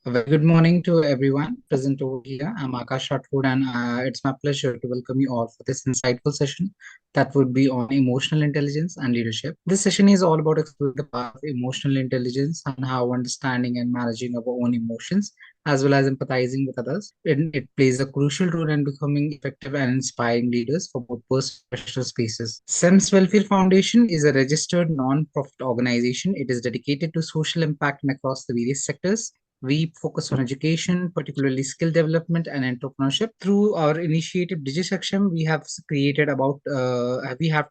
A very good morning to everyone present over here. I'm Akash Rathod, and it's my pleasure to welcome you all for this insightful session that would be on emotional intelligence and leadership. This session is all about exploring the power of emotional intelligence and how understanding and managing our own emotions, as well as empathizing with others. It plays a crucial role in becoming effective and inspiring leaders for both personal and professional spaces. SEMS Welfare Foundation is a registered non-profit organization. It is dedicated to social impact and across the various sectors. We focus on education, particularly skill development and entrepreneurship. Through our initiative DigiSection, we have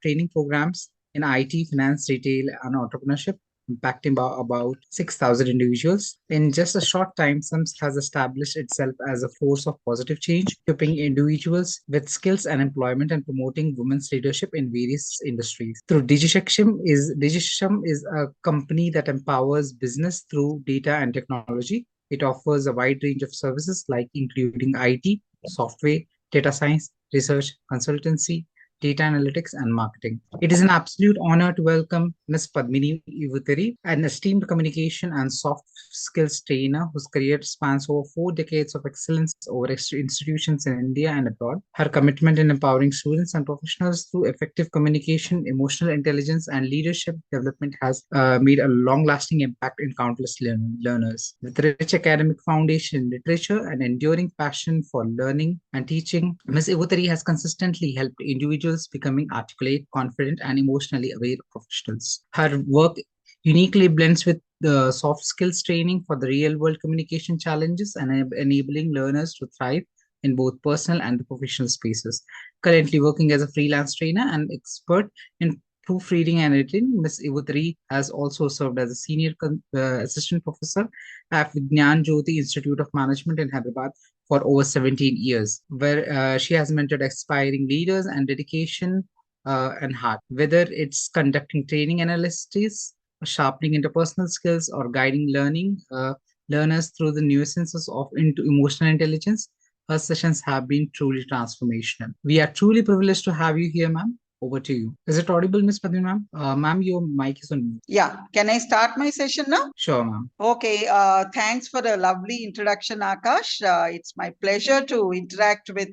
training programs in IT, finance, retail, and entrepreneurship, impacting about 6,000 individuals. In just a short time, SEMS has established itself as a force of positive change, equipping individuals with skills and employment and promoting women's leadership in various industries. Through DigiSection is a company that empowers business through data and technology. It offers a wide range of services like including IT, software, data science, research, consultancy, data analytics, and marketing. It is an absolute honor to welcome Ms. Padmini Ivaturi, an esteemed communication and soft skills trainer whose career spans over 4 decades of excellence over institutions in India and abroad. Her commitment in empowering students and professionals through effective communication, emotional intelligence, and leadership development has made a long lasting impact in countless learners. With a rich academic foundation in literature and enduring passion for learning and teaching, Ms. Ivaturi has consistently helped individuals becoming articulate, confident, and emotionally aware professionals. Her work uniquely blends with the soft skills training for the real world communication challenges and enabling learners to thrive in both personal and professional spaces. Currently working as a freelance trainer and expert in proofreading and editing, Ms. Ivaturi has also served as a senior assistant professor at Vignan Jyoti Institute of Management in Hyderabad for over 17 years, where she has mentored aspiring leaders and dedication and heart. Whether it's conducting training analysis, sharpening interpersonal skills, or guiding learners through the nuances of into emotional intelligence, her sessions have been truly transformational. We are truly privileged to have you here, ma'am. Over to you. Is it audible, Miss Padmini, ma'am? Ma'am, your mic is on mute. Yeah, can I start my session now? Sure, ma'am. Okay, thanks for the lovely introduction, Akash. It's my pleasure to interact with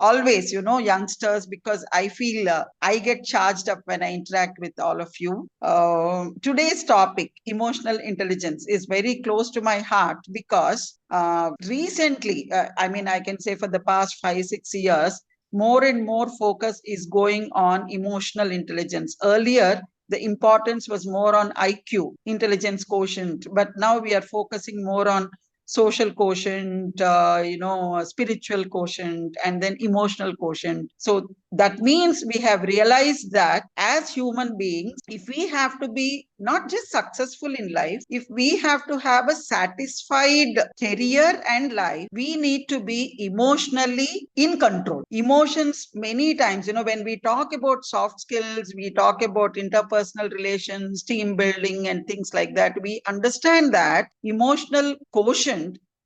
always, youngsters, because I feel I get charged up when I interact with all of you. Today's topic, emotional intelligence, is very close to my heart because recently, I can say for the past 5, 6 years, more and more focus is going on emotional intelligence. Earlier, the importance was more on IQ, intelligence quotient, but now we are focusing more on social quotient, spiritual quotient, and then emotional quotient. So that means we have realized that as human beings, if we have to be not just successful in life, if we have to have a satisfied career and life, we need to be emotionally in control. Emotions, many times, when we talk about soft skills, we talk about interpersonal relations, team building, and things like that. We understand that emotional quotient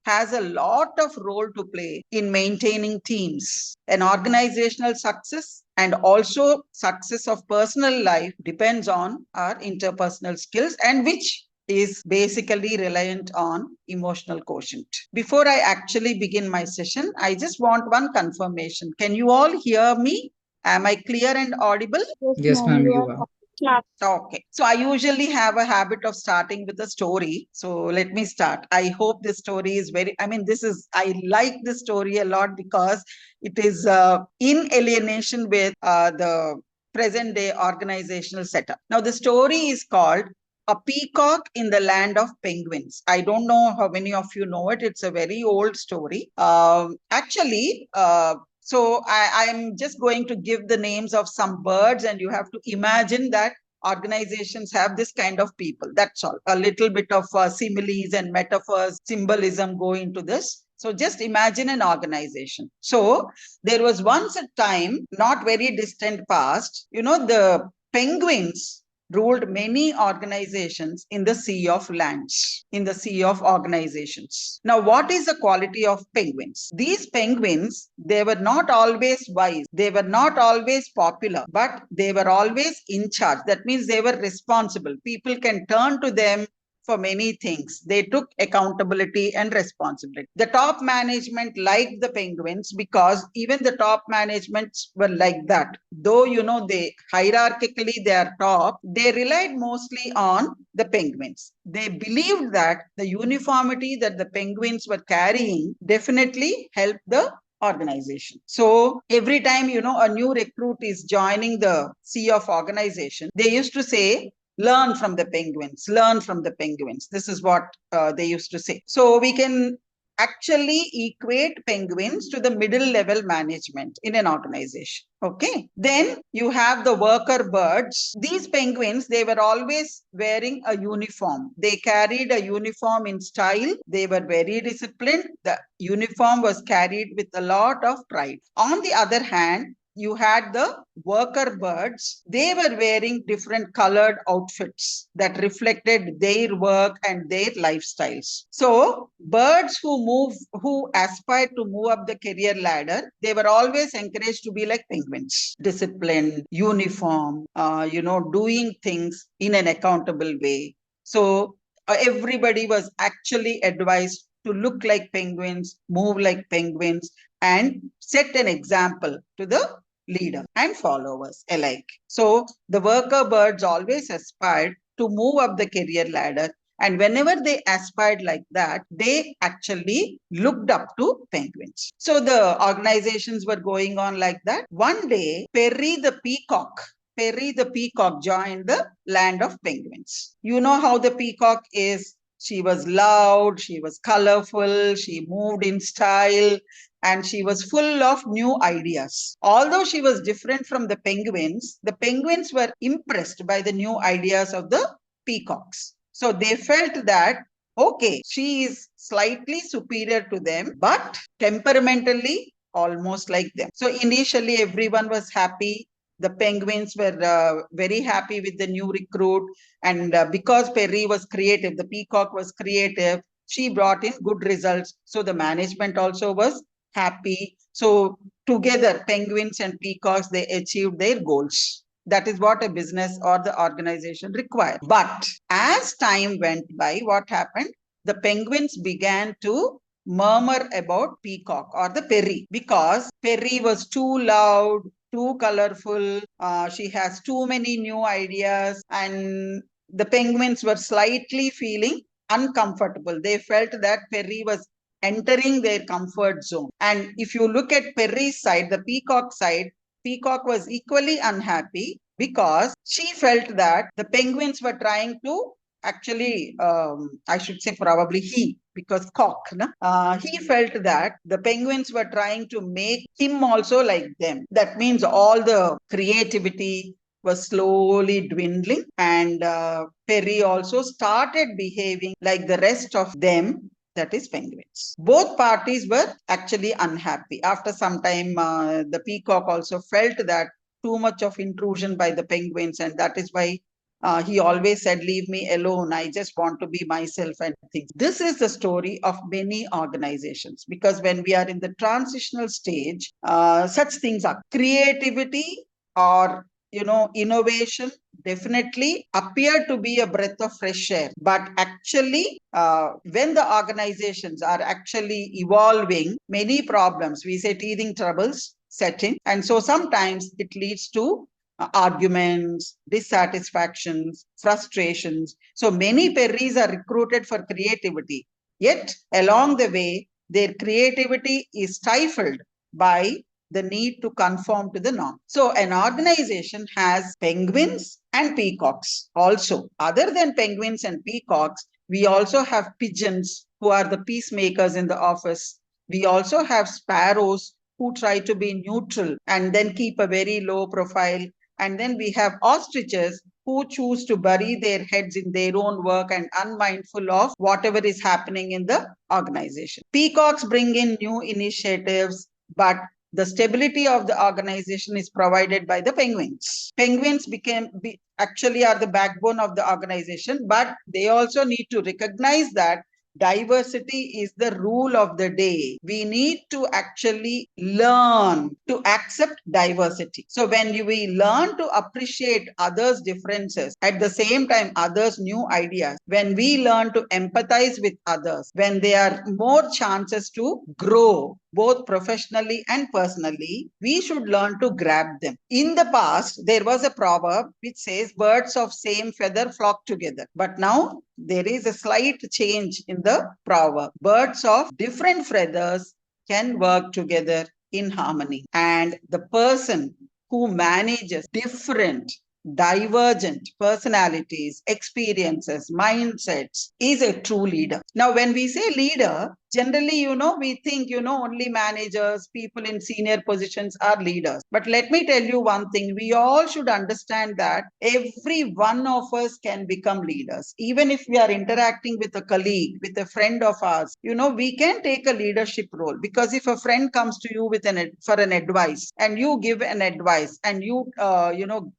has a lot of role to play in maintaining teams. An organizational success and also success of personal life depends on our interpersonal skills, and which is basically reliant on emotional quotient. Before I actually begin my session, I just want one confirmation. Can you all hear me? Am I clear and audible? Yes, ma'am, you are. Okay. So I usually have a habit of starting with a story. So let me start. I hope this story is I like this story a lot because it is in alienation with the present day organizational setup. Now, the story is called A Peacock in the Land of Penguins. I don't know how many of you know it. It's a very old story. So I'm just going to give the names of some birds, and you have to imagine that organizations have this kind of people. That's all. A little bit of similes and metaphors, symbolism go into this. So just imagine an organization. So there was once a time, not very distant past, the penguins ruled many organizations in the sea of lands, in the sea of organizations. Now, what is the quality of penguins? These penguins, they were not always wise, they were not always popular, but they were always in charge. That means they were responsible. People can turn to them for many things. They took accountability and responsibility. The top management liked the penguins because even the top managements were like that. Though, they hierarchically they are top, they relied mostly on the penguins. They believed that the uniformity that the penguins were carrying definitely helped the organization. So every time, a new recruit is joining the sea of organization, they used to say, learn from the penguins, learn from the penguins. This is what they used to say. So we can actually equate penguins to the middle level management in an organization. Okay. Then you have the worker birds. These penguins, they were always wearing a uniform. They carried a uniform in style. They were very disciplined. The uniform was carried with a lot of pride. On the other hand, you had the worker birds. They were wearing different colored outfits that reflected their work and their lifestyles. So birds who aspired to move up the career ladder, they were always encouraged to be like penguins, disciplined, uniform, doing things in an accountable way. So everybody was actually advised to look like penguins, move like penguins, and set an example to the leader and followers alike. So the worker birds always aspired to move up the career ladder. And whenever they aspired like that, they actually looked up to penguins. So the organizations were going on like that. One day, Perry the peacock joined the land of penguins. You know how the peacock is. She was loud, she was colorful, she moved in style, and she was full of new ideas. Although she was different from the penguins were impressed by the new ideas of the peacocks. So they felt that, okay, she is slightly superior to them, but temperamentally almost like them. So initially, everyone was happy. The penguins were very happy with the new recruit. And because Perry was creative, the peacock was creative, she brought in good results. So the management also was happy. So together, penguins and peacocks, they achieved their goals. That is what a business or the organization required. But as time went by, what happened? The penguins began to murmur about peacock or the Perry, because Perry was too loud, too colorful. She has too many new ideas, and the penguins were slightly feeling uncomfortable. They felt that Perry was entering their comfort zone. And if you look at Perry's side, the peacock side, peacock was equally unhappy because she felt that the penguins were trying to actually, I should say probably he, because cock, he felt that the penguins were trying to make him also like them. That means all the creativity was slowly dwindling, and Perry also started behaving like the rest of them, that is penguins. Both parties were actually unhappy. After some time, the peacock also felt that too much of intrusion by the penguins, and that is why he always said, leave me alone. I just want to be myself and things. This is the story of many organizations, because when we are in the transitional stage, such things are creativity or innovation definitely appear to be a breath of fresh air. But actually, when the organizations are actually evolving, many problems, we say teething troubles, set in. And so sometimes it leads to arguments, dissatisfactions, frustrations. So many Perrys are recruited for creativity. Yet along the way, their creativity is stifled by the need to conform to the norm. So an organization has penguins and peacocks also. Other than penguins and peacocks, we also have pigeons who are the peacemakers in the office. We also have sparrows who try to be neutral and then keep a very low profile. And then we have ostriches who choose to bury their heads in their own work and unmindful of whatever is happening in the organization. Peacocks bring in new initiatives, but the stability of the organization is provided by the penguins. Penguins actually are the backbone of the organization, but they also need to recognize that diversity is the rule of the day. We need to actually learn to accept diversity. So when we learn to appreciate others' differences, at the same time others' new ideas, when we learn to empathize with others, when there are more chances to grow both professionally and personally, we should learn to grab them. In the past, there was a proverb which says birds of same feather flock together. But now there is a slight change in the proverb. Birds of different feathers can work together in harmony. And the person who manages different, divergent personalities, experiences, mindsets is a true leader. Now, when we say leader, generally, we think, only managers, people in senior positions are leaders. But let me tell you one thing, we all should understand that every one of us can become leaders. Even if we are interacting with a colleague, with a friend of ours, we can take a leadership role. Because if a friend comes to you with for an advice, and you give an advice, and you,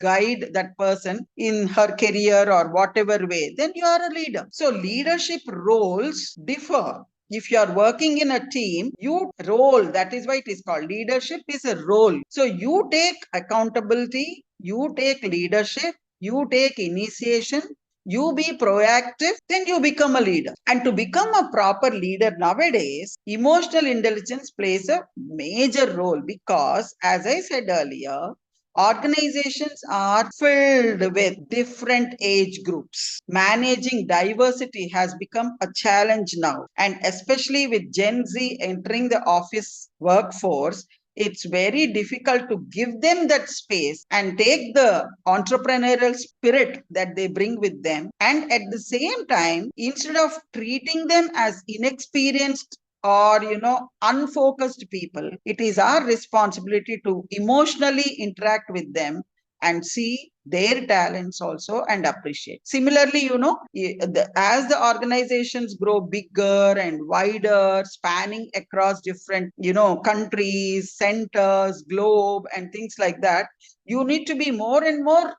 guide that person in her career or whatever way, then you are a leader. So leadership roles differ. If you are working in a team, you role, that is why it is called leadership, is a role. So you take accountability, you take leadership, you take initiation, you be proactive, then you become a leader. And to become a proper leader nowadays, emotional intelligence plays a major role because, as I said earlier, organizations are filled with different age groups. Managing diversity has become a challenge now. And especially with Gen Z entering the office workforce, it's very difficult to give them that space and take the entrepreneurial spirit that they bring with them. And at the same time, instead of treating them as inexperienced or unfocused people, it is our responsibility to emotionally interact with them and see their talents also and appreciate. Similarly, as the organizations grow bigger and wider, spanning across different countries, centers, globe, and things like that, you need to be more and more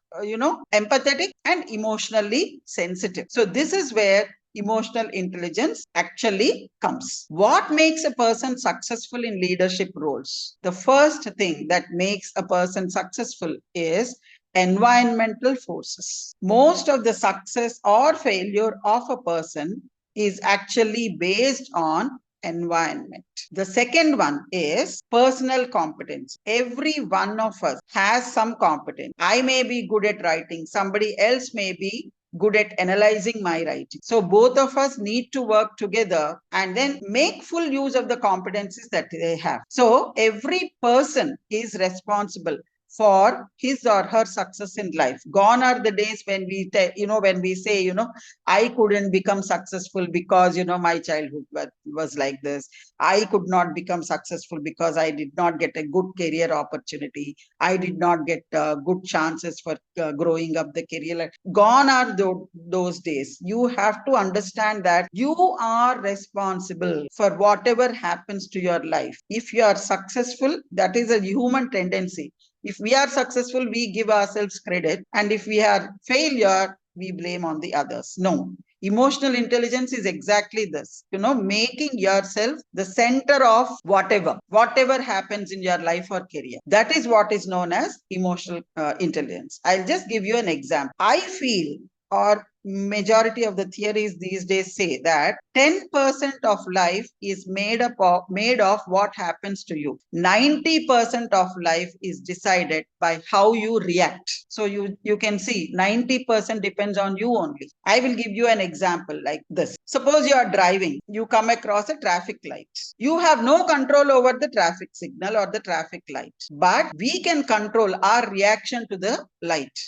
empathetic and emotionally sensitive. So this is where emotional intelligence actually comes. What makes a person successful in leadership roles? The first thing that makes a person successful is environmental forces. Most of the success or failure of a person is actually based on environment. The second one is personal competence. Every one of us has some competence. I may be good at writing, somebody else may be good at analyzing my writing. So both of us need to work together and then make full use of the competencies that they have. So every person is responsible for his or her success in life. Gone are the days when when we say, I couldn't become successful because, my childhood was like this. I could not become successful because I did not get a good career opportunity. I did not get good chances for growing up the career. Gone are those days. You have to understand that you are responsible for whatever happens to your life. If you are successful, that is a human tendency. If we are successful, we give ourselves credit. And if we are failure, we blame on the others. No. Emotional intelligence is exactly this, making yourself the center of whatever happens in your life or career. That is what is known as emotional intelligence. I'll just give you an example. I feel, or majority of the theories these days say, that 10% of life is made of what happens to you. 90% of life is decided by how you react. So you can see 90% depends on you only. I will give you an example like this. Suppose you are driving, you come across a traffic light. You have no control over the traffic signal or the traffic light, but we can control our reaction to the light.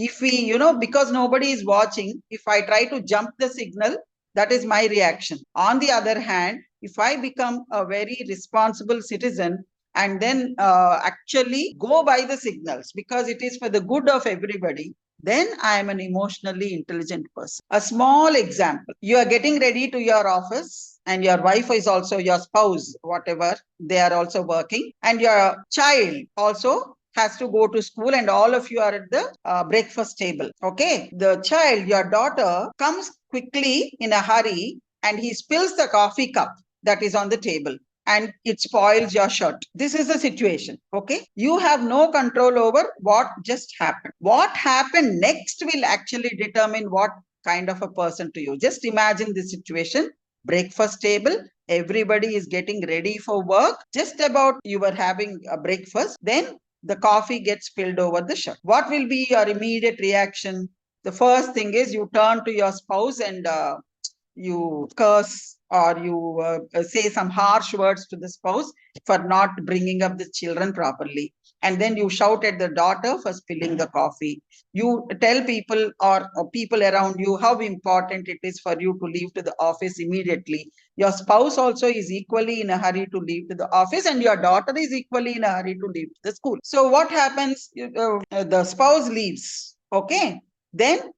If we, because nobody is watching, if I try to jump the signal, that is my reaction. On the other hand, if I become a very responsible citizen and then actually go by the signals because it is for the good of everybody, then I am an emotionally intelligent person. A small example. You are getting ready to your office and your wife is also your spouse, whatever, they are also working, and your child also has to go to school, and all of you are at the breakfast table. Okay. The child, your daughter, comes quickly in a hurry and he spills the coffee cup that is on the table and it spoils your shirt. This is the situation. Okay. You have no control over what just happened. What happened next will actually determine what kind of a person to you. Just imagine the situation. Breakfast table, everybody is getting ready for work. Just about you were having a breakfast, then the coffee gets spilled over the shirt. What will be your immediate reaction? The first thing is you turn to your spouse and you curse or you say some harsh words to the spouse for not bringing up the children properly. And then you shout at the daughter for spilling the coffee. You tell people or people around you how important it is for you to leave to the office immediately. Your spouse also is equally in a hurry to leave to the office, and your daughter is equally in a hurry to leave to the school. So what happens? The spouse leaves. Okay. Then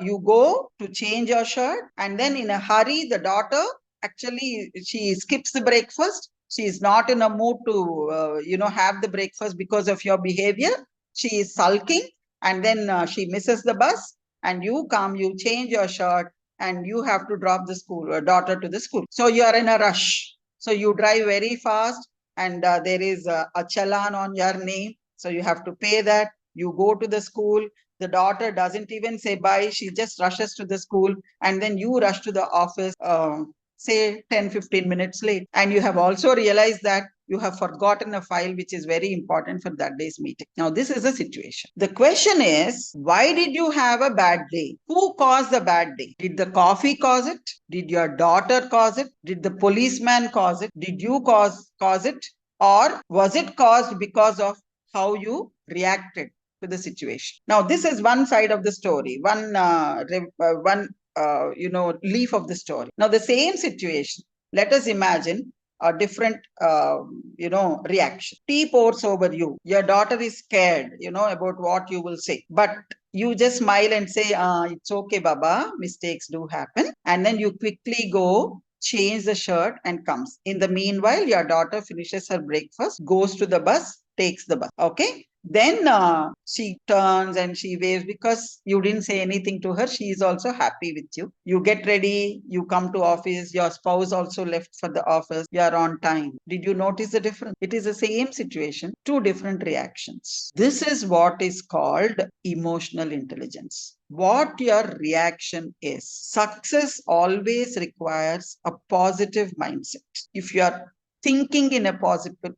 you go to change your shirt, and then in a hurry the daughter actually she skips the breakfast. She is not in a mood to have the breakfast because of your behavior. She is sulking, and then she misses the bus, and you come, you change your shirt, and you have to drop the school daughter to the school. So you are in a rush, so you drive very fast, and there is a challan on your name, so you have to pay that. You go to the school, the daughter doesn't even say bye. She just rushes to the school, and then you rush to the office, say 10-15 minutes late. And you have also realized that you have forgotten a file which is very important for that day's meeting. Now, this is a situation. The question is, why did you have a bad day? Who caused the bad day? Did the coffee cause it? Did your daughter cause it? Did the policeman cause it? Did you cause it? Or was it caused because of how you reacted to the situation? Now, this is one side of the story, one leaf of the story. Now, the same situation, let us imagine a different reaction. Tea pours over you. Your daughter is scared, about what you will say, but you just smile and say, it's okay, Baba, mistakes do happen. And then you quickly go change the shirt and comes. In the meanwhile, your daughter finishes her breakfast, goes to the bus, takes the bus. Okay. Then she turns and she waves because you didn't say anything to her. She is also happy with you. You get ready, you come to office, your spouse also left for the office, you are on time. Did you notice the difference? It is the same situation, two different reactions. This is what is called emotional intelligence. What your reaction is. Success always requires a positive mindset. If you are thinking in a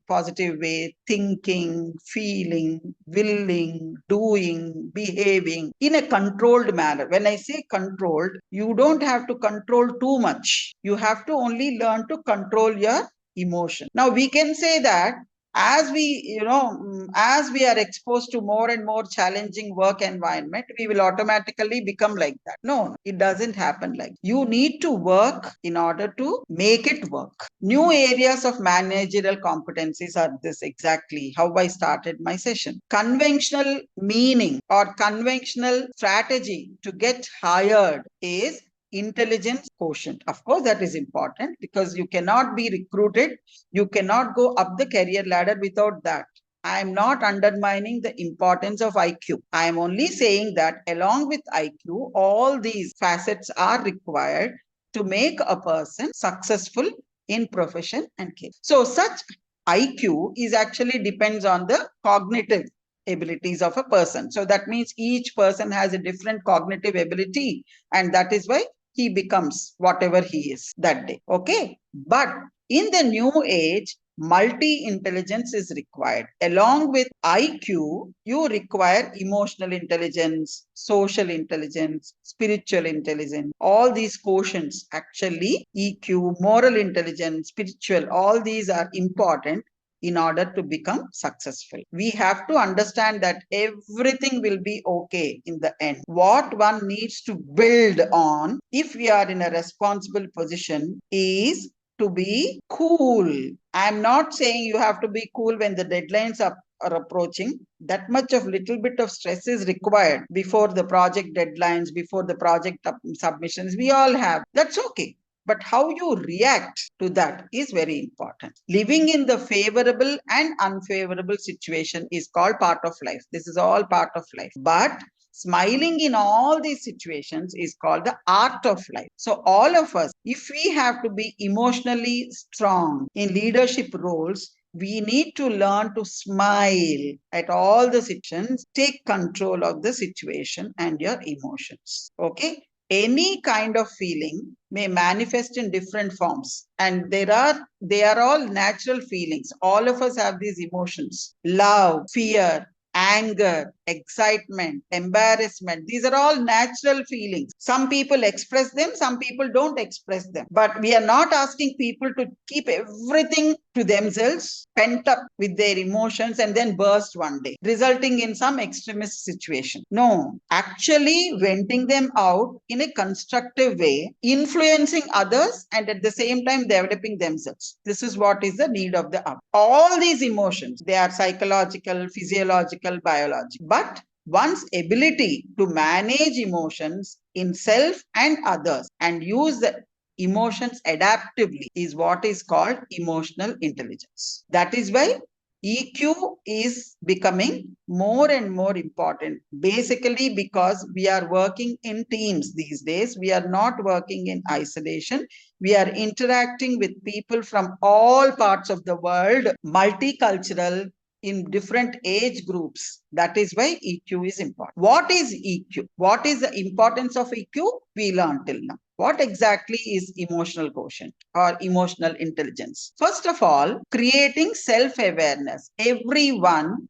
positive way, thinking, feeling, willing, doing, behaving in a controlled manner. When I say controlled, you don't have to control too much. You have to only learn to control your emotion. Now we can say that as we are exposed to more and more challenging work environment, we will automatically become like that. No, it doesn't happen like that. You need to work in order to make it work. New areas of managerial competencies are this exactly how I started my session. Conventional meaning or conventional strategy to get hired is intelligence quotient. Of course, that is important because you cannot be recruited, you cannot go up the career ladder without that. I am not undermining the importance of IQ. I am only saying that along with IQ, all these facets are required to make a person successful in profession and career. So such IQ is actually depends on the cognitive abilities of a person. So that means each person has a different cognitive ability, and that is why he becomes whatever he is that day. Okay. But in the new age, multi-intelligence is required. Along with IQ, you require emotional intelligence, social intelligence, spiritual intelligence. All these quotients, actually, EQ, moral intelligence, spiritual, all these are important in order to become successful. We have to understand that everything will be okay in the end. What one needs to build on, if we are in a responsible position, is to be cool. I'm not saying you have to be cool when the deadlines are approaching. That much of little bit of stress is required before the project deadlines, before the project submissions. We all have. That's okay. But how you react to that is very important. Living in the favorable and unfavorable situation is called part of life. This is all part of life. But Smiling in all these situations is called the art of life. So all of us, if we have to be emotionally strong in leadership roles, we need to learn to smile at all the situations, take control of the situation and your emotions. Okay? Any kind of feeling may manifest in different forms, and they are all natural feelings. All of us have these emotions: love, fear, anger, excitement, embarrassment. These are all natural feelings. Some people express them, some people don't express them. But we are not asking people to keep everything to themselves, pent up with their emotions, and then burst one day, resulting in some extremist situation. No, actually venting them out in a constructive way, influencing others, and at the same time developing themselves. This is what is the need of the hour. All these emotions, they are psychological, physiological, biological. But one's ability to manage emotions in self and others and use the emotions adaptively is what is called emotional intelligence. That is why EQ is becoming more and more important, basically because we are working in teams these days. We are not working in isolation. We are interacting with people from all parts of the world, multicultural, in different age groups. That is why EQ is important. What is EQ? What is the importance of EQ? We learned till now. What exactly is emotional quotient or emotional intelligence? First of all, creating self-awareness. Everyone,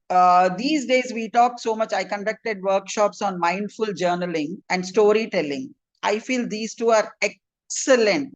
these days we talk so much. I conducted workshops on mindful journaling and storytelling. I feel these two are excellent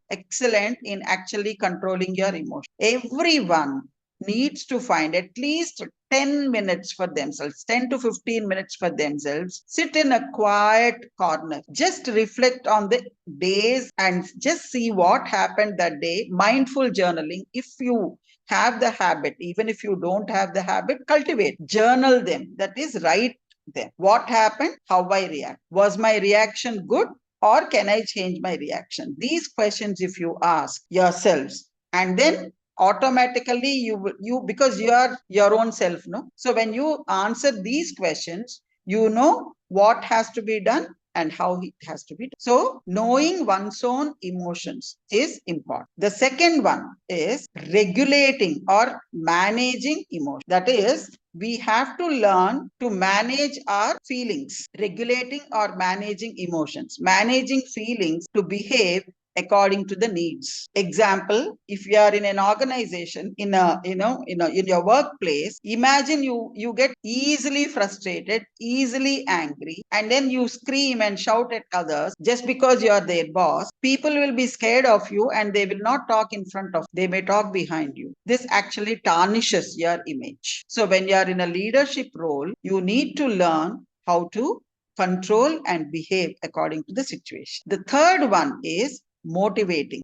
in actually controlling your emotion. Everyone needs to find at least 10 minutes for themselves, 10 to 15 minutes for themselves. Sit in a quiet corner. Just reflect on the days and just see what happened that day. Mindful journaling. If you have the habit, even if you don't have the habit, cultivate. Journal them. That is, write them. What happened? How I react. Was my reaction good? Or can I change my reaction? These questions, if you ask yourselves, and then automatically you because you are your own self, no? So when you answer these questions, you know what has to be done and how it has to be done. So knowing one's own emotions is important. The second one is regulating or managing emotion. That is, we have to learn to manage our feelings. Regulating or managing emotions, managing feelings to behave according to the needs. Example, if you are in an organization, in your workplace, imagine you get easily frustrated, easily angry, and then you scream and shout at others just because you are their boss. People will be scared of you and they will not talk in front of you. They may talk behind you. This actually tarnishes your image. So when you are in a leadership role, you need to learn how to control and behave according to the situation. The third one is motivating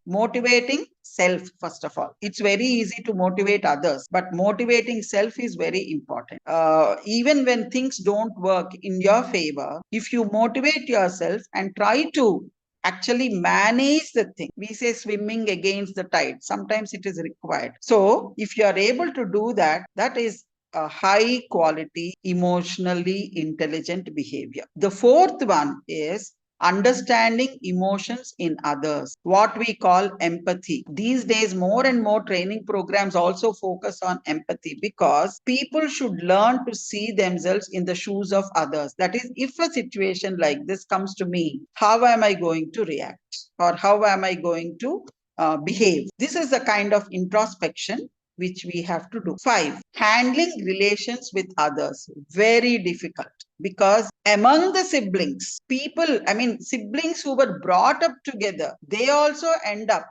self. First of all, it's very easy to motivate others, but motivating self is very important. Even when things don't work in your favor, if you motivate yourself and try to actually manage the thing, we say swimming against the tide, sometimes it is required. So if you are able to do that, that is a high quality emotionally intelligent behavior. The fourth one is understanding emotions in others, what we call empathy. These days, more and more training programs also focus on empathy because people should learn to see themselves in the shoes of others. That is, if a situation like this comes to me, how am I going to react? Or how am I going to behave? This is the kind of introspection which we have to do. 5, handling relations with others. Very difficult because among the siblings, siblings who were brought up together, they also end up.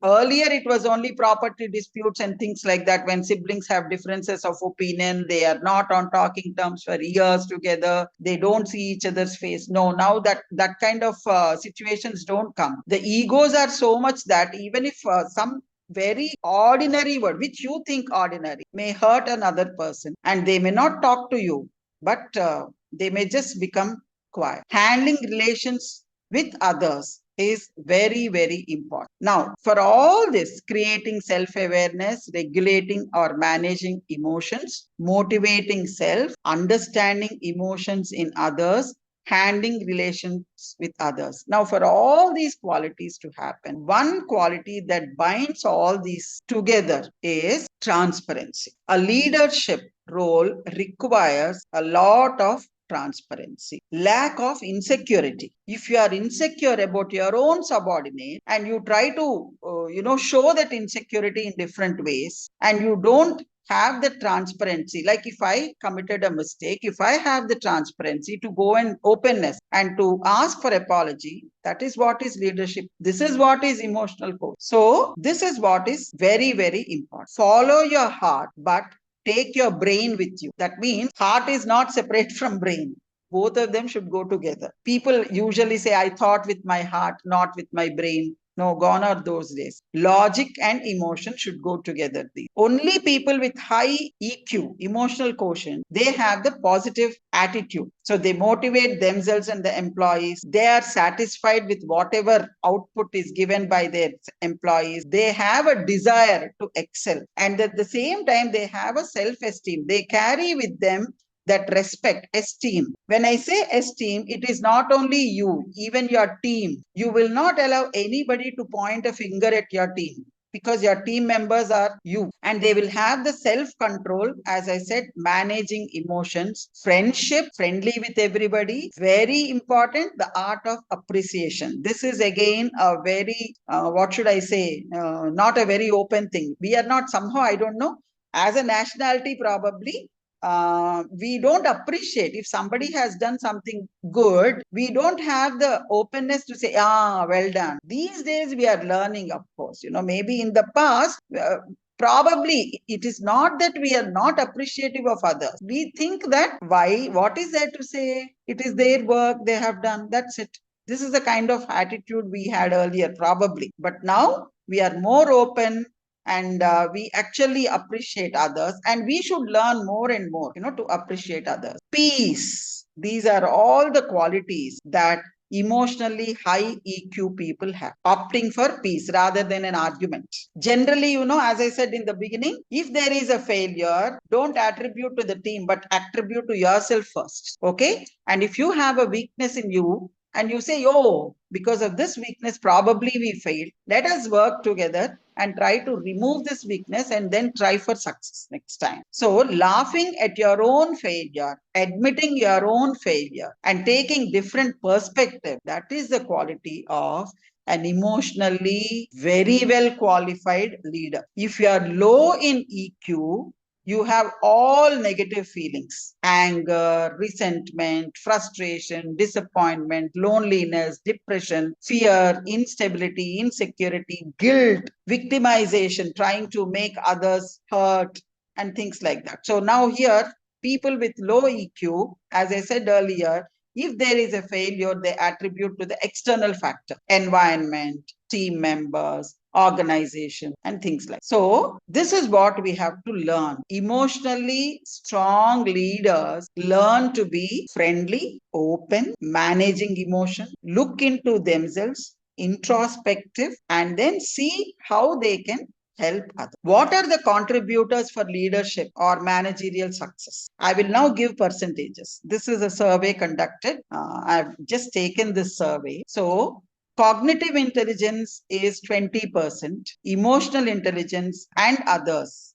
Earlier it was only property disputes and things like that. When siblings have differences of opinion, they are not on talking terms for years together. They don't see each other's face. No, now that kind of situations don't come. The egos are so much that even if some very ordinary word, which you think ordinary, may hurt another person, and they may not talk to you, but they may just become quiet. Handling relations with others is very, very important. Now, for all this, creating self-awareness, regulating or managing emotions, motivating self, understanding emotions in others, handling relations with others. Now, for all these qualities to happen, one quality that binds all these together is transparency. A leadership role requires a lot of transparency, lack of insecurity. If you are insecure about your own subordinate and you try to show that insecurity in different ways, and you don't have the transparency, like if I committed a mistake, if I have the transparency to go and openness and to ask for apology, that is what is leadership. This is what is emotional code. So this is what is very, very important. Follow your heart, but take your brain with you. That means heart is not separate from brain. Both of them should go together. People usually say, I thought with my heart, not with my brain. No, gone are those days. Logic and emotion should go together. Only people with high EQ, emotional quotient, they have the positive attitude. So they motivate themselves and the employees. They are satisfied with whatever output is given by their employees. They have a desire to excel. And at the same time, they have a self-esteem. They carry with them that respect, esteem. When I say esteem, it is not only you, even your team. You will not allow anybody to point a finger at your team, because your team members are you, and they will have the self control. As I said, managing emotions, friendship, friendly with everybody. Very important, the art of appreciation. This is again a very what should I say, not a very open thing. We are not, somehow, I don't know, as a nationality probably, we don't appreciate if somebody has done something good. We don't have the openness to say, ah, well done. These days we are learning, of course. Maybe in the past, probably it is not that we are not appreciative of others. We think that, why, what is there to say? It is their work, they have done, that's it. This is the kind of attitude we had earlier, probably. But now we are more open, and we actually appreciate others, and we should learn more and more to appreciate others. Peace, these are all the qualities that emotionally high EQ people have, opting for peace rather than an argument. Generally, as I said in the beginning, if there is a failure, don't attribute to the team, but attribute to yourself first. Okay? And if you have a weakness in you, and you say, oh, because of this weakness, probably we failed. Let us work together and try to remove this weakness and then try for success next time. So, laughing at your own failure, admitting your own failure, and taking different perspective, that is the quality of an emotionally very well qualified leader. If you are low in EQ, you have all negative feelings: anger, resentment, frustration, disappointment, loneliness, depression, fear, instability, insecurity, guilt, victimization, trying to make others hurt, and things like that. So now here, people with low EQ, as I said earlier, if there is a failure, they attribute to the external factor: environment, team members, organization, and things like that. So this is what we have to learn. Emotionally strong leaders learn to be friendly, open, managing emotion, look into themselves, introspective, and then see how they can help others. What are the contributors for leadership or managerial success? I will now give percentages. This is a survey conducted. I've just taken this survey. So cognitive intelligence is 20%, emotional intelligence and others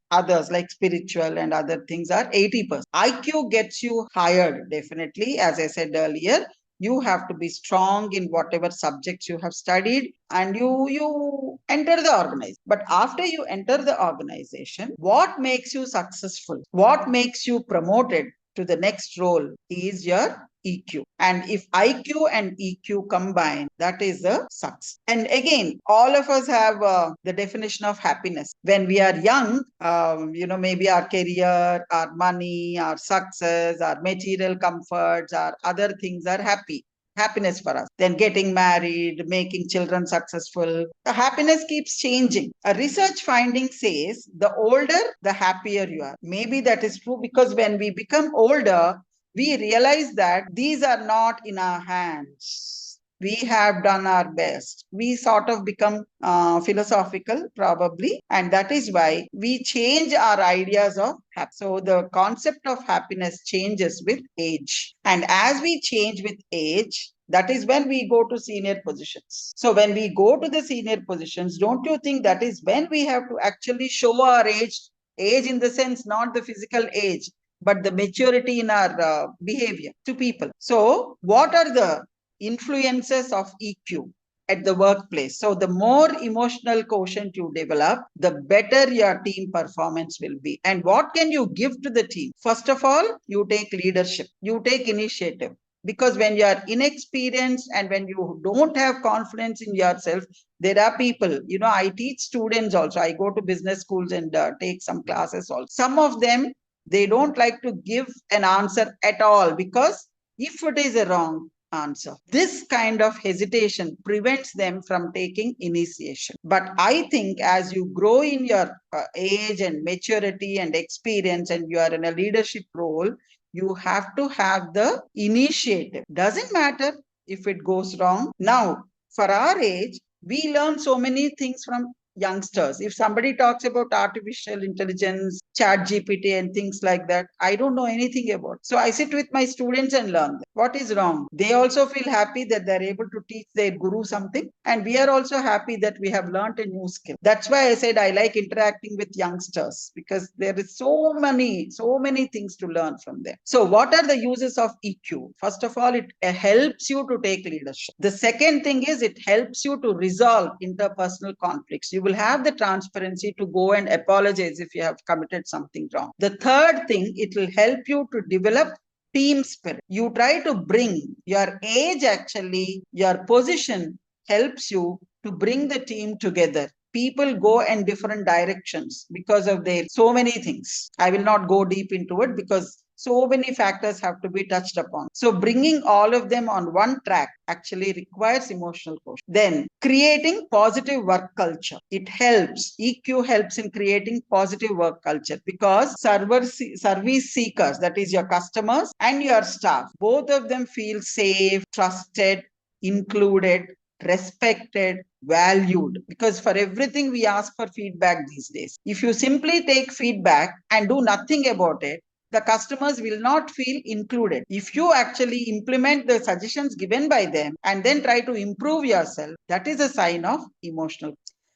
like spiritual and other things are 80%. IQ gets you hired, definitely. As I said earlier, you have to be strong in whatever subjects you have studied, and you enter the organization. But after you enter the organization, what makes you successful, what makes you promoted to the next role is your EQ. And if IQ and EQ combine, that is the success. And again, all of us have the definition of happiness. When we are young, maybe our career, our money, our success, our material comforts, our other things are happiness for us. Then getting married, making children successful, the happiness keeps changing. A research finding says the older, the happier you are. Maybe that is true, because when we become older, we realize that these are not in our hands. we have done our best. We sort of become philosophical, probably, and that is why we change our ideas of happiness. So the concept of happiness changes with age. And as we change with age, that is when we go to senior positions. So when we go to the senior positions, don't you think that is when we have to actually show our age? Age in the sense, not the physical age, but the maturity in our behavior to people. So what are the influences of EQ at the workplace? So the more emotional quotient you develop, the better your team performance will be. And what can you give to the team? First of all, you take leadership, you take initiative. Because when you are inexperienced and when you don't have confidence in yourself, there are people, I teach students also. I go to business schools and take some classes also. Some of them, they don't like to give an answer at all, because if it is a wrong answer, this kind of hesitation prevents them from taking initiation. But I think as you grow in your age and maturity and experience, and you are in a leadership role, you have to have the initiative. Doesn't matter if it goes wrong. Now, for our age, we learn so many things from youngsters. If somebody talks about artificial intelligence, chat GPT and things like that, I don't know anything about. So I sit with my students and learn them. What is wrong? They also feel happy that they're able to teach their guru something. And we are also happy that we have learned a new skill. That's why I said I like interacting with youngsters, because there is so many things to learn from them. So what are the uses of EQ? First of all, it helps you to take leadership. The second thing is it helps you to resolve interpersonal conflicts. You will have the transparency to go and apologize if you have committed something wrong. The third thing, it will help you to develop team spirit. You try to bring your age, actually, your position helps you to bring the team together. People go in different directions because of their so many things. I will not go deep into it because so many factors have to be touched upon. So bringing all of them on one track actually requires emotional quotient. Then creating positive work culture. It helps. EQ helps in creating positive work culture, because service seekers, that is your customers and your staff, both of them feel safe, trusted, included, respected, valued. Because for everything we ask for feedback these days. If you simply take feedback and do nothing about it, the customers will not feel included. If you actually implement the suggestions given by them and then try to improve yourself, that is a sign of emotional.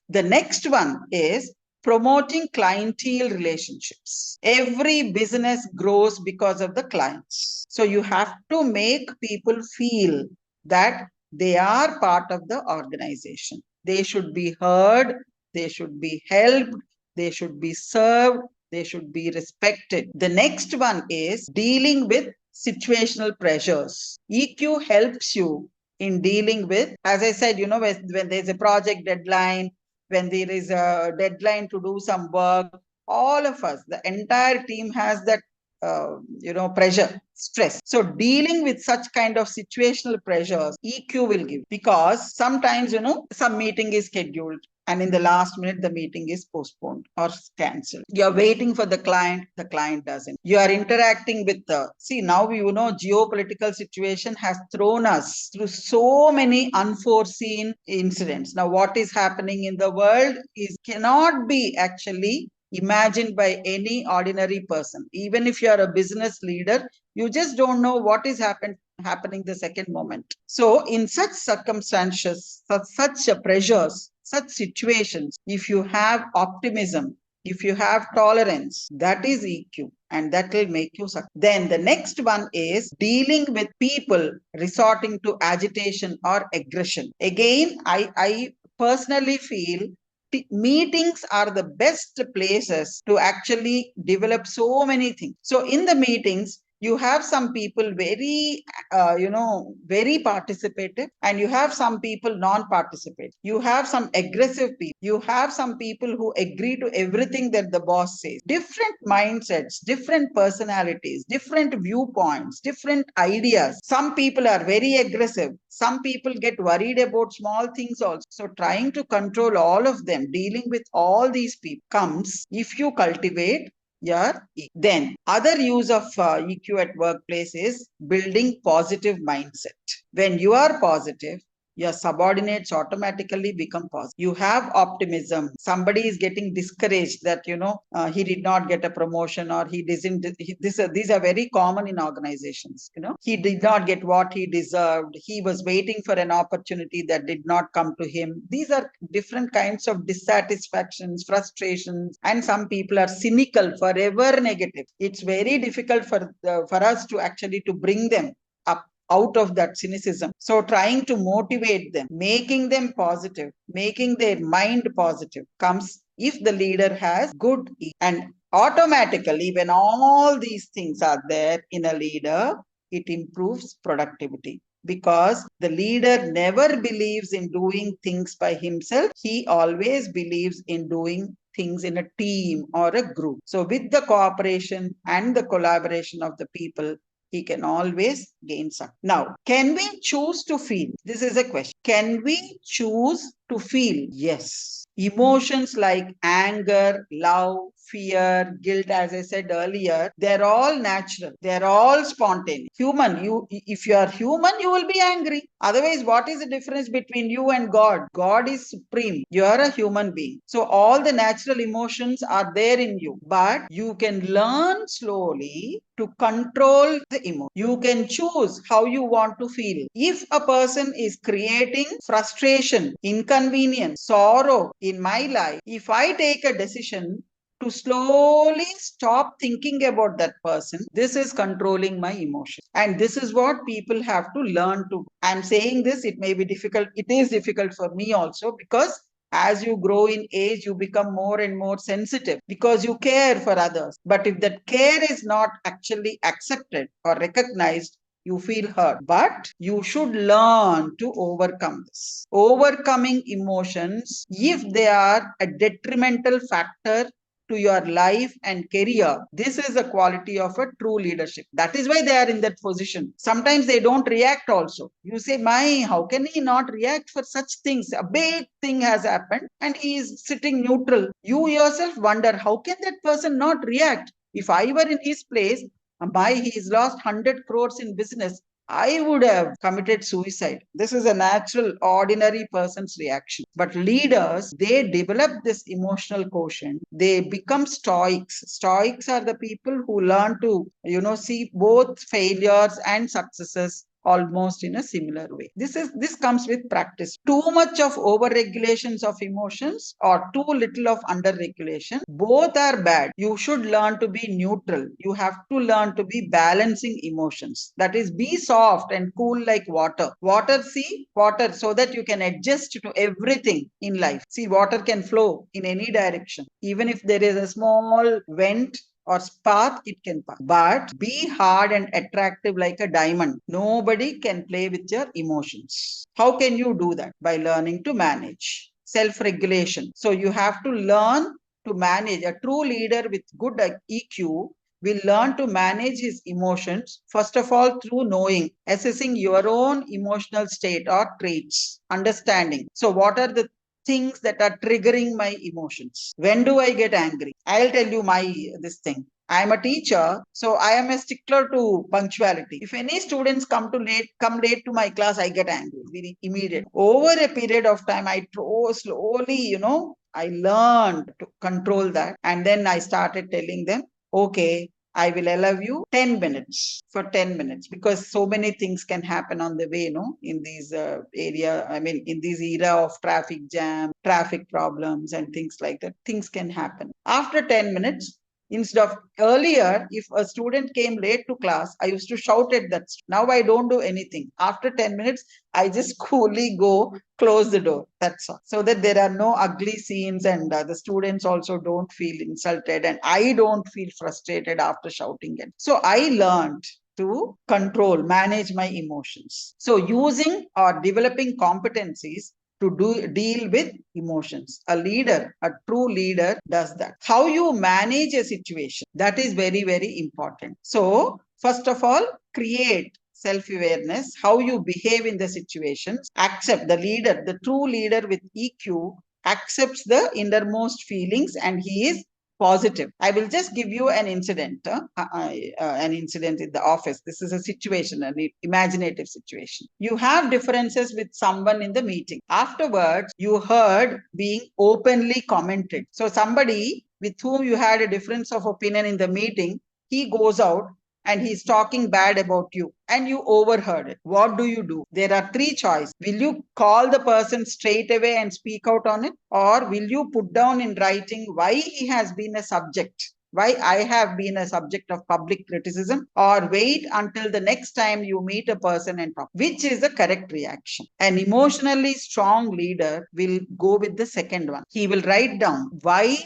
The next one is promoting clientele relationships. Every business grows because of the clients. So you have to make people feel that they are part of the organization. They should be heard, they should be helped, they should be served, they should be respected. The next one is dealing with situational pressures. EQ helps you in dealing with, as I said, when there's a project deadline, when there is a deadline to do some work, all of us, the entire team has that pressure, stress. So dealing with such kind of situational pressures, EQ will give. Because sometimes, some meeting is scheduled and in the last minute, the meeting is postponed or cancelled. You're waiting for the client doesn't. You are interacting with now, geopolitical situation has thrown us through so many unforeseen incidents. Now, what is happening in the world cannot be actually imagined by any ordinary person. Even if you are a business leader, you just don't know what is happening the second moment. So in such circumstances, such pressures, such situations, if you have optimism, if you have tolerance, that is EQ, and that will make you successful. Then the next one is dealing with people resorting to agitation or aggression. Again, I personally feel meetings are the best places to actually develop so many things. So in the meetings, you have some people very participative, and you have some people non-participative. You have some aggressive people. You have some people who agree to everything that the boss says. Different mindsets, different personalities, different viewpoints, different ideas. Some people are very aggressive. Some people get worried about small things also. So trying to control all of them, dealing with all these people comes if you cultivate your EQ. Then other use of EQ at workplace is building positive mindset. When you are positive, your subordinates automatically become positive. You have optimism. Somebody is getting discouraged that, he did not get a promotion, or he doesn't, these are very common in organizations. He did not get what he deserved. He was waiting for an opportunity that did not come to him. These are different kinds of dissatisfactions, frustrations, and some people are cynical, forever negative. It's very difficult for us to actually to bring them up out of that cynicism. So trying to motivate them, making them positive, making their mind positive comes if the leader has good, and automatically when all these things are there in a leader, it improves productivity, because the leader never believes in doing things by himself. He always believes in doing things in a team or a group. So with the cooperation and the collaboration of the people, he can always gain success. Now, can we choose to feel? This is a question. Can we choose to feel? Yes. Emotions like anger, love, fear, guilt, as I said earlier, they're all natural. They're all spontaneous. Human, if you are human, you will be angry. Otherwise, what is the difference between you and God? God is supreme. You are a human being. So all the natural emotions are there in you, but you can learn slowly to control the emotion. You can choose how you want to feel. If a person is creating frustration, inconvenience, sorrow in my life, if I take a decision to slowly stop thinking about that person, this is controlling my emotion. And this is what people have to learn to. I'm saying this, it may be difficult. It is difficult for me also, because as you grow in age, you become more and more sensitive because you care for others. But if that care is not actually accepted or recognized, you feel hurt. But you should learn to overcome this. Overcoming emotions, if they are a detrimental factor to your life and career, this is the quality of a true leadership. That is why they are in that position. Sometimes they don't react also. You say, how can he not react for such things? A big thing has happened and he is sitting neutral. You yourself wonder, how can that person not react? If I were in his place, he's lost 100 crores in business, I would have committed suicide. This is a natural, ordinary person's reaction. But leaders, they develop this emotional quotient. They become stoics. Stoics are the people who learn to, see both failures and successes almost in a similar way. This comes with practice. Too much of over regulations of emotions or too little of under regulation, both are bad. You should learn to be neutral. You have to learn to be balancing emotions. That is, be soft and cool like water. Water, so that you can adjust to everything in life. See, water can flow in any direction. Even if there is a small vent or spark, it can pass. But be hard and attractive like a diamond. Nobody can play with your emotions. How can you do that? By learning to manage. Self-regulation. So you have to learn to manage. A true leader with good EQ will learn to manage his emotions, first of all, through knowing, assessing your own emotional state or traits, understanding. So what are the things that are triggering my emotions? When do I get angry? I'll tell you this thing. I am a teacher, so I am a stickler to punctuality. If any students come late to my class, I get angry very immediate. Over a period of time, I slowly, I learned to control that, and then I started telling them, okay, I will allow you 10 minutes for 10 minutes, because so many things can happen on the way, in these in this era of traffic jam, traffic problems and things like that. Things can happen. After 10 minutes, instead of earlier, if a student came late to class, I used to shout at that. Now I don't do anything. After 10 minutes, I just coolly go close the door. That's all. So that there are no ugly scenes, and the students also don't feel insulted, and I don't feel frustrated after shouting it. So I learned to control, manage my emotions. So using or developing competencies to deal with emotions. A true leader does that. How you manage a situation, that is very, very important. So first of all, create self-awareness, how you behave in the situations. Accept the true leader with EQ accepts the innermost feelings, and he is positive. I will just give you an incident, an incident in the office. This is a situation, an imaginative situation. You have differences with someone in the meeting. Afterwards, you heard being openly commented. So somebody with whom you had a difference of opinion in the meeting, he goes out and he's talking bad about you and you overheard it. What do? There are three choices. Will you call the person straight away and speak out on it, or will you put down in writing why he has been a subject, why I have been a subject of public criticism, or wait until the next time you meet a person and talk? Which is the correct reaction? An emotionally strong leader will go with the second one. He will write down why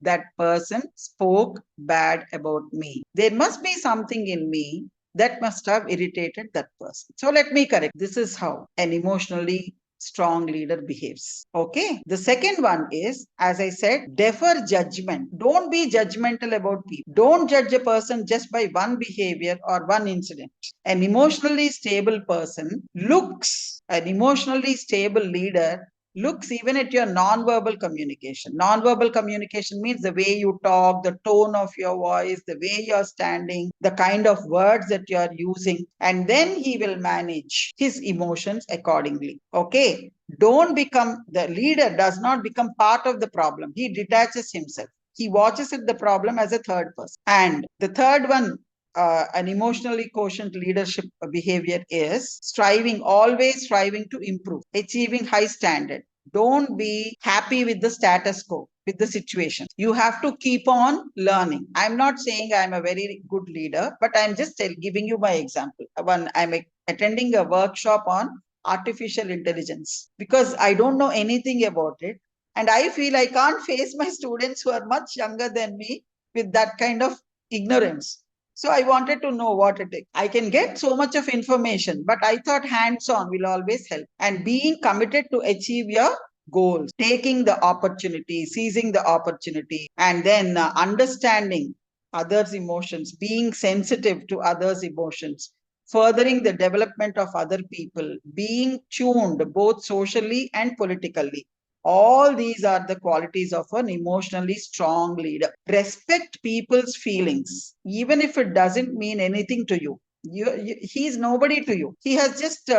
that person spoke bad about me. There must be something in me that must have irritated that person. So let me correct. This is how an emotionally strong leader behaves. Okay. The second one is, as I said, defer judgment. Don't be judgmental about people. Don't judge a person just by one behavior or one incident. An emotionally stable person looks, an emotionally stable leader looks even at your non-verbal communication. Non-verbal communication means the way you talk, the tone of your voice, the way you're standing, the kind of words that you're using, and then he will manage his emotions accordingly. Okay. Don't become, the leader does not become part of the problem. He detaches himself. He watches at the problem as a third person. And the third one, an emotionally quotient leadership behavior is striving, always striving to improve, achieving high standard. Don't be happy with the status quo, with the situation. You have to keep on learning. I'm not saying I'm a very good leader, but I'm just giving you my example. When I'm attending a workshop on artificial intelligence, because I don't know anything about it, and I feel I can't face my students who are much younger than me with that kind of ignorance. So I wanted to know what it is. I can get so much of information, but I thought hands-on will always help. And being committed to achieve your goals, taking the opportunity, seizing the opportunity, and then understanding others' emotions, being sensitive to others' emotions, furthering the development of other people, being tuned both socially and politically. All these are the qualities of an emotionally strong leader. Respect people's feelings, even if it doesn't mean anything to you. He's nobody to you. He has just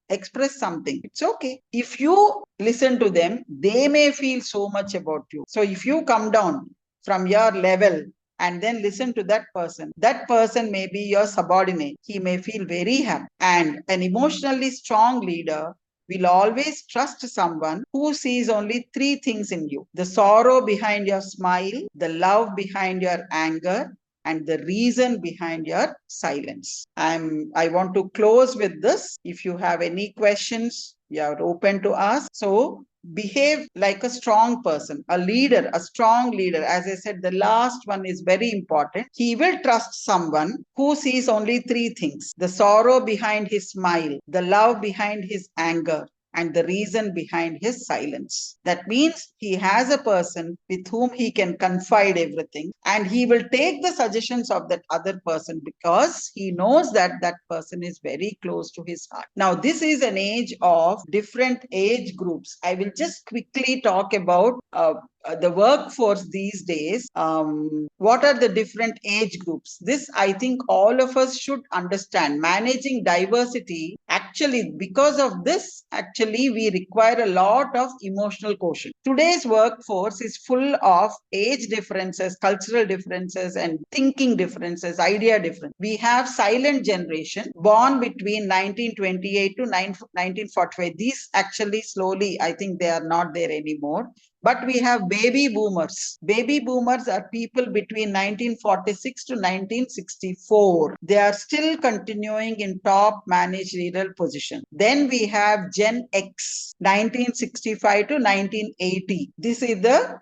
expressed something. It's okay. If you listen to them, they may feel so much about you. So if you come down from your level and then listen to that person may be your subordinate. He may feel very happy. And an emotionally strong leader will always trust someone who sees only three things in you: the sorrow behind your smile, the love behind your anger, and the reason behind your silence. I want to close with this. If you have any questions, you are open to ask. So behave like a strong person, a leader, a strong leader. As I said, the last one is very important. He will trust someone who sees only three things: the sorrow behind his smile, the love behind his anger, and the reason behind his silence. That means he has a person with whom he can confide everything, and he will take the suggestions of that other person because he knows that that person is very close to his heart. Now, this is an age of different age groups. I will just quickly talk about the workforce these days. What are the different age groups? This, I think, all of us should understand. Managing diversity, actually, because of this, actually, we require a lot of emotional quotient. Today's workforce is full of age differences, cultural differences, and thinking differences, idea difference. We have silent generation born between 1928 to 1945. These actually slowly, I think they are not there anymore. But we have baby boomers. Baby boomers are people between 1946 to 1964. They are still continuing in top managerial position. Then we have Gen X, 1965 to 1980. This is the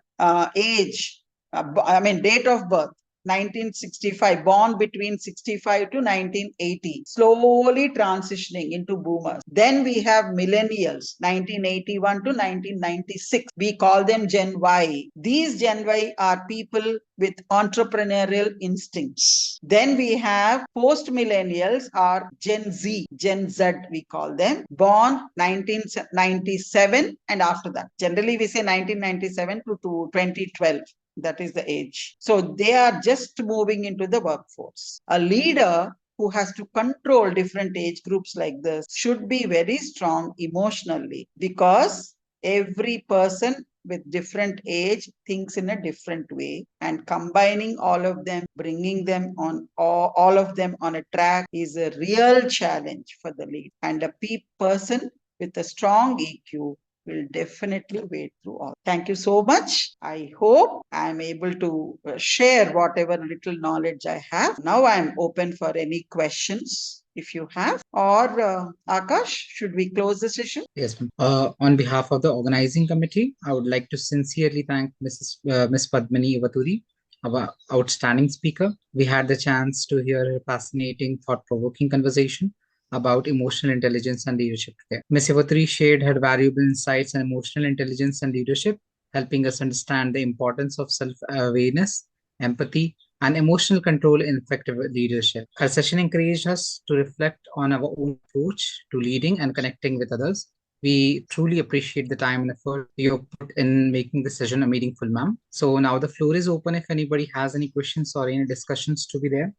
age, date of birth. 1965, born between 65 to 1980, slowly transitioning into boomers. Then we have millennials, 1981 to 1996. We call them Gen Y. These Gen Y are people with entrepreneurial instincts. Then we have post millennials, or Gen Z, Gen Z we call them, born 1997 and after that. Generally we say 1997 to 2012. That is the age. So they are just moving into the workforce. A leader who has to control different age groups like this should be very strong emotionally, because every person with different age thinks in a different way, and combining all of them, bringing them on, all of them on a track, is a real challenge for the lead. And a person with a strong EQ will definitely wade through all. Thank you so much. I hope I am able to share whatever little knowledge I have. Now I am open for any questions if you have. Or Akash, should we close the session? Yes, ma'am. On behalf of the organizing committee, I would like to sincerely thank Miss Padmini Ivaturi, our outstanding speaker. We had the chance to hear a fascinating, thought-provoking conversation about emotional intelligence and leadership today. Miss Ivaturi shared her valuable insights on emotional intelligence and leadership, helping us understand the importance of self-awareness, empathy, and emotional control in effective leadership. Her session encouraged us to reflect on our own approach to leading and connecting with others. We truly appreciate the time and effort you put in making this session a meaningful, ma'am. So now the floor is open. If anybody has any questions or any discussions to be there,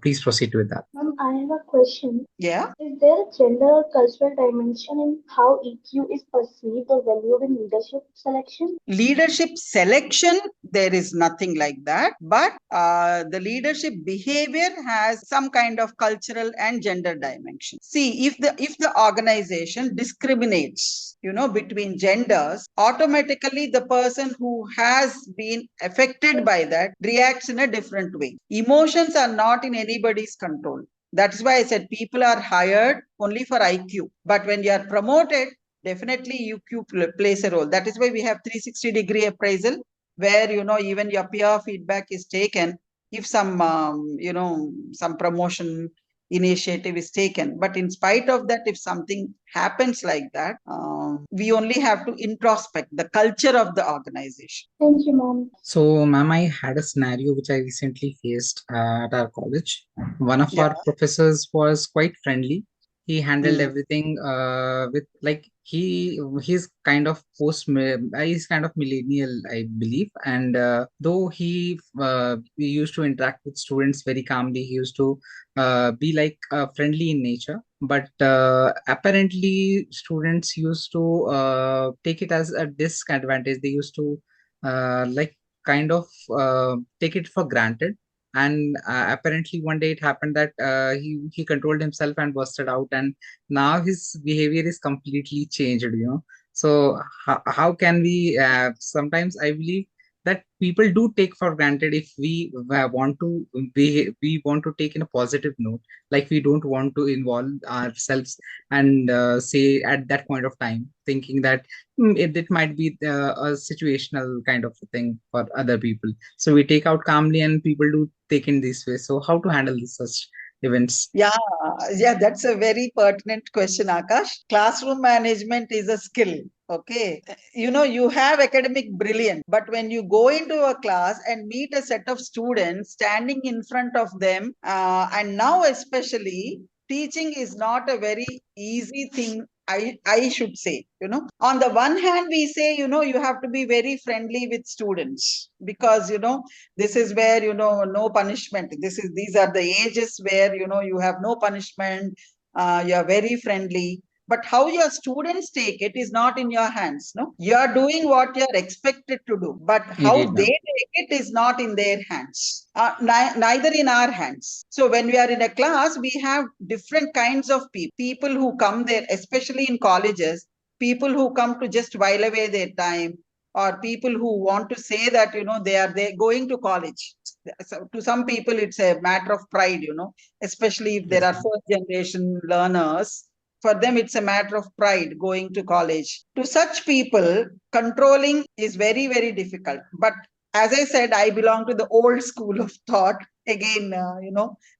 please proceed with that. Ma'am, I have a question. Yeah. Is there a gender or cultural dimension in how EQ is perceived or valued in leadership selection? Leadership selection, there is nothing like that, but the leadership behavior has some kind of cultural and gender dimension. See, if the organization discriminates, between genders, automatically the person who has been affected by that reacts in a different way. Emotions are not in anybody's control. That's why I said people are hired only for IQ, but when you are promoted, definitely EQ plays a role. That is why we have 360-degree appraisal, where even your peer feedback is taken if some promotion initiative is taken. But in spite of that, if something happens like that, we only have to introspect the culture of the organization. Thank you, ma'am. So, ma'am, I had a scenario which I recently faced at our college. One of Yeah. our professors was quite friendly. He handled Mm. everything with like he's kind of he's kind of millennial, I believe. And though he used to interact with students very calmly, he used to be like friendly in nature. But apparently, students used to take it as a disadvantage. They used to like kind of take it for granted. And apparently one day it happened that he controlled himself and busted out, and now his behavior is completely changed. So how can we sometimes I believe that people do take for granted if we want to we want to take in a positive note, like we don't want to involve ourselves and say at that point of time thinking that it might be a situational kind of a thing for other people. So we take out calmly, and people do take in this way. So how to handle such events? Yeah, yeah, that's a very pertinent question, Akash. Classroom management is a skill. Okay. You have academic brilliance, but when you go into a class and meet a set of students standing in front of them, and now especially teaching is not a very easy thing. I should say, on the one hand, we say, you have to be very friendly with students, because, this is where no punishment. These are the ages where you have no punishment. You are very friendly, but how your students take it is not in your hands. No, you are doing what you are expected to do, but how Indeed, they ma'am. take it is not in their hands, neither in our hands. So when we are in a class, we have different kinds of people who come there, especially in colleges, people who come to just while away their time, or people who want to say that they going to college. So to some people it's a matter of pride, especially if there Yes, are ma'am. first generation learners. For them it's a matter of pride going to college. To such people, controlling is very, very difficult. But as I said, I belong to the old school of thought. Again,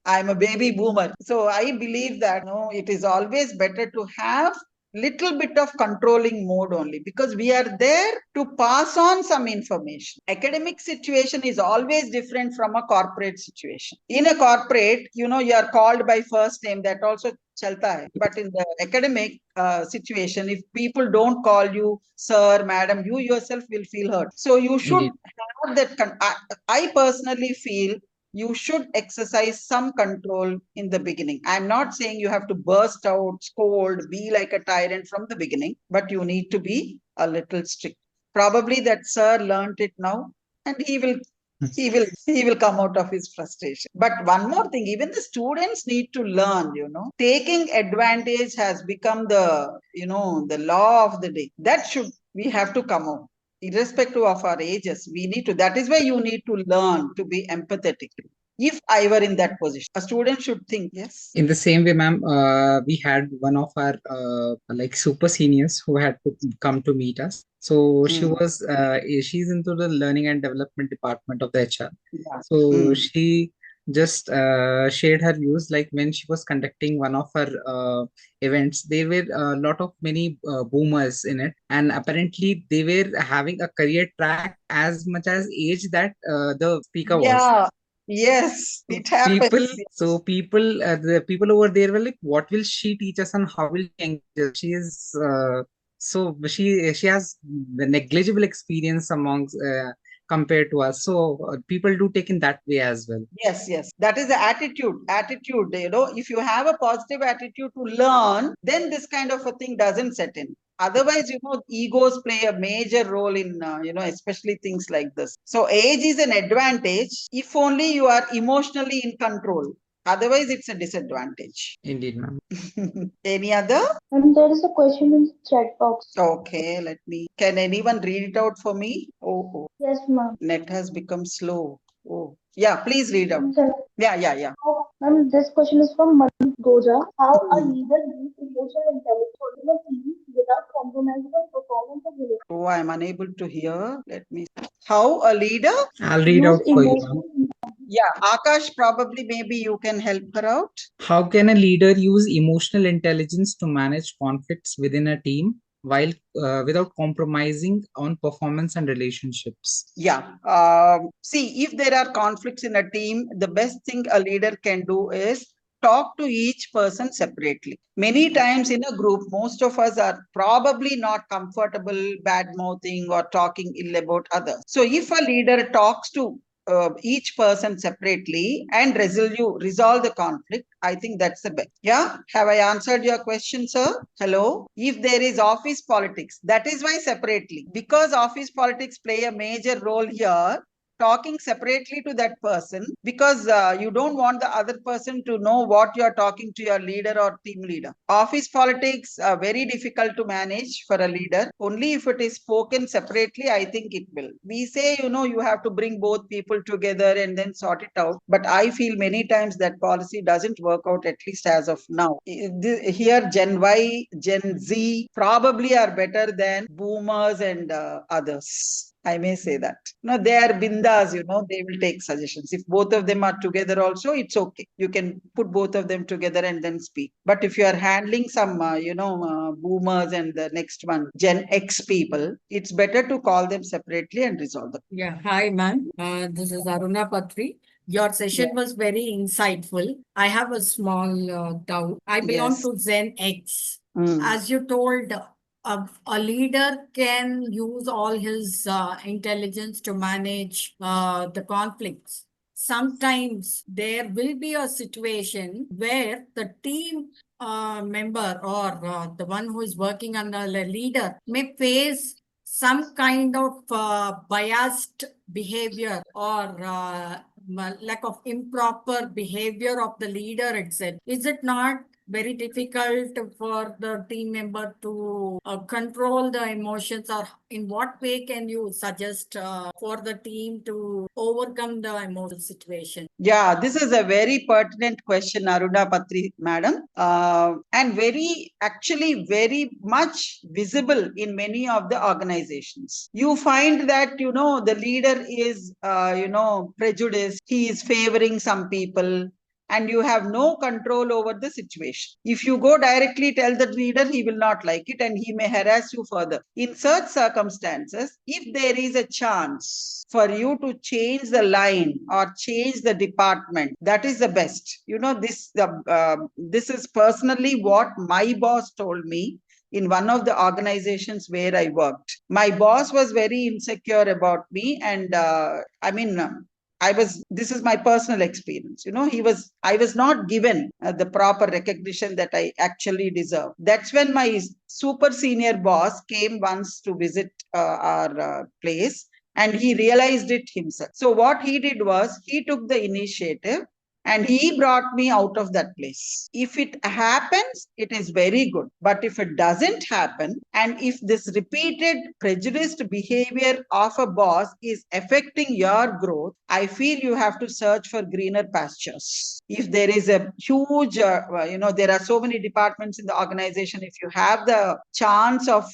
I'm a baby boomer, so I believe that it is always better to have little bit of controlling mode only, because we are there to pass on some information. Academic situation is always different from a corporate situation. In a corporate, you know, you are called by first name, that also chalta hai. But in the academic situation, if people don't call you sir, madam, you yourself will feel hurt. So you should Indeed. have that. I personally feel you should exercise some control in the beginning. I'm not saying you have to burst out, scold, be like a tyrant from the beginning, but you need to be a little strict. Probably that sir learned it now, and he will come out of his frustration. But one more thing, even the students need to learn, you know, taking advantage has become the law of the day. That should, we have to come out irrespective of our ages. We need to, that is why you need to learn to be empathetic. If I were in that position, a student should think, yes. In the same way, ma'am, we had one of our like super seniors who had to come to meet us. So she's into the learning and development department of the HR. Yeah. So she just shared her views, like when she was conducting one of her events, there were a lot of many boomers in it, and apparently they were having a career track as much as age that the speaker was. Yeah. Yes, So it happens. people, Yes. so people, the people over there were like, "What will she teach us, and how will she engage us? She is she has the negligible experience amongst compared to us." So people do take in that way as well. Yes, yes. That is the attitude. Attitude, you know, if you have a positive attitude to learn, then this kind of a thing doesn't set in. Otherwise, you know, egos play a major role in, especially things like this. So age is an advantage if only you are emotionally in control. Otherwise, it's a disadvantage. Indeed, ma'am. Any other? And there is a question in the chat box. Okay, can anyone read it out for me? Oh, Yes, ma'am. net has become slow. Oh, yeah, please read out. Yeah. Ma'am, this question is from Manoj Goja. How a leader uses emotional intelligence in a team without compromising on performance or relationship? Oh, I'm unable to hear. Let me. How a leader? I'll read Use out for you, ma'am. emotional Yeah, Akash, probably maybe you can help her out. How can a leader use emotional intelligence to manage conflicts within a team while without compromising on performance and relationships? Yeah. See, if there are conflicts in a team, the best thing a leader can do is talk to each person separately. Many times in a group, most of us are probably not comfortable bad mouthing or talking ill about others. So if a leader talks to each person separately and resolve the conflict, I think that's the best. Yeah. Have I answered your question, sir? Hello. If there is office politics, that is why separately, because office politics play a major role here. Talking separately to that person, because you don't want the other person to know what you are talking to your leader or team leader. Office politics are very difficult to manage for a leader. Only if it is spoken separately, I think it will. We say, you know, you have to bring both people together and then sort it out. But I feel many times that policy doesn't work out, at least as of now. Here, Gen Y, Gen Z probably are better than boomers and others. I may say that. No, they are bindas, you know, they will take suggestions. If both of them are together also, it's okay. You can put both of them together and then speak. But if you are handling some, boomers and the next one, Gen X people, it's better to call them separately and resolve them. Yeah, hi, ma'am. This is Aruna Patri. Your session was very insightful. I have a small doubt. I belong Yes. to Zen X. Mm. As you told, a leader can use all his intelligence to manage the conflicts. Sometimes there will be a situation where the team member or the one who is working under the leader may face some kind of biased behavior or lack of improper behavior of the leader itself. Is it not very difficult for the team member to control the emotions, or in what way can you suggest for the team to overcome the emotional situation? Yeah, this is a very pertinent question, Aruna Patri, madam, and actually very much visible in many of the organizations. You find that, you know, the leader is, prejudiced. He is favoring some people. and you have no control over the situation. If you go directly tell the leader, he will not like it and he may harass you further. In such circumstances, if there is a chance for you to change the line or change the department, that is the best. This is personally what my boss told me in one of the organizations where I worked. My boss was very insecure about me, and this is my personal experience. I was not given the proper recognition that I actually deserve. That's when my super senior boss came once to visit our place, and he realized it himself. So what he did was he took the initiative and he brought me out of that place. If it happens, it is very good. But if it doesn't happen, and if this repeated prejudiced behavior of a boss is affecting your growth, I feel you have to search for greener pastures. If there is a huge, there are so many departments in the organization. If you have the chance of,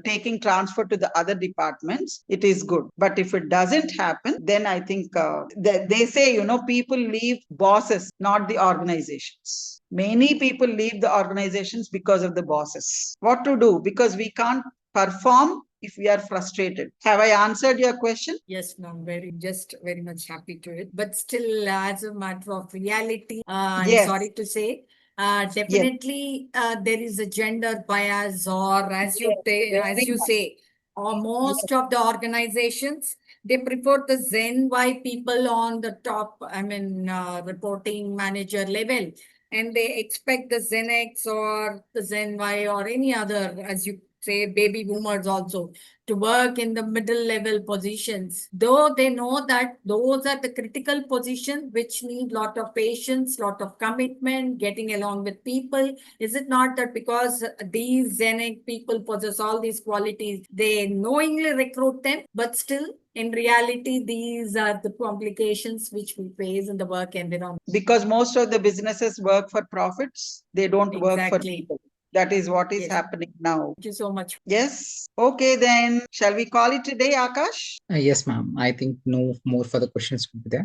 taking transfer to the other departments, it is good. But if it doesn't happen, then I think they say, people leave bosses, not the organizations. Many people leave the organizations because of the bosses. What to do? Because we can't perform if we are frustrated. Have I answered your question? Yes, ma'am. Very much happy to it. But still, as a matter of reality, I'm Yes. sorry to say, Yes. definitely there is a gender bias, or as you say, or most of the organizations, they prefer the Zen Y people on the top, reporting manager level. And they expect the Zen X or the Zen Y or any other, as you say, baby boomers also, to work in the middle level positions, though they know that those are the critical positions which need lot of patience, lot of commitment, getting along with people. Is it not that because these Zenec people possess all these qualities, they knowingly recruit them, but still in reality, these are the complications which we face in the work environment. Because most of the businesses work for profits, they don't work for Exactly. people. That is what is Yes. happening now. Thank you so much. Yes. Okay, then shall we call it today, Akash? Yes, ma'am. I think no more further questions will be there.